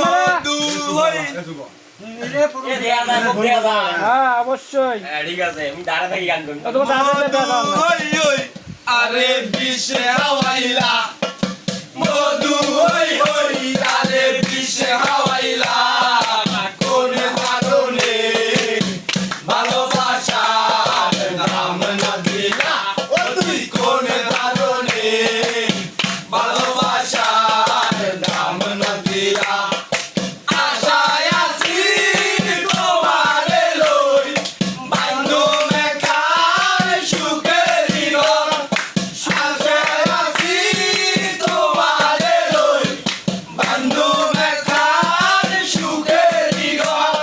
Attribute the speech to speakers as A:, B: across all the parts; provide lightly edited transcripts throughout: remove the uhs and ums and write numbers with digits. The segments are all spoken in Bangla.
A: বন্ধু হই
B: হ্যাঁ অবশ্যই
C: ঠিক আছে আমি দাঁড়া থাকি গান করি
B: তোমার দাদা দাদা
A: হই হই আরে বিষে হাওয়াইলা মধু হই হই আরে বিষে হাওয়াইলা কোন কারণে ভালোবাসার নাম না দিলা ও তুই কোন কারণে ভালোবাসার নাম না দিলা আশায় আছি তোমারে লই বান্ধবে কার সুখের ঘর আশায় আছি তোমারে লই বান্ধবে কার সুখের ঘর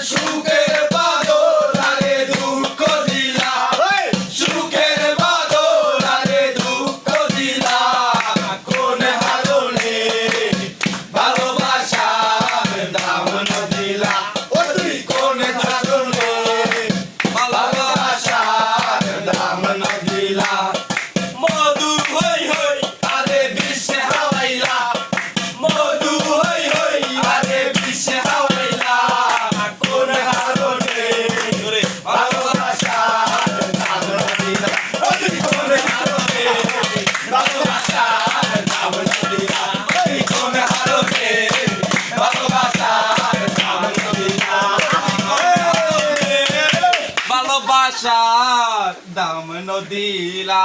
A: সুখের বদল আরে দুঃখ দিলা সুখের বদল আরে দুঃখ দিলা কোন হারণে ভালোবাসার দাম না দিলা ও তুই কোন কারণে ভালোবাসার দাম না দিলা মধু হই হই আরে বিষে হাওয়াইলা মধু হই হই আরে বিষে হাওয়াইলা কোন কারণে ভালোবাসার দাম না দিলা ও তুই কোন কারণে ভালোবাসার দাম না দিলা ওই কোন কারণে ভালোবাসার দাম না দিলা ভালোবাসার দাম না দিলা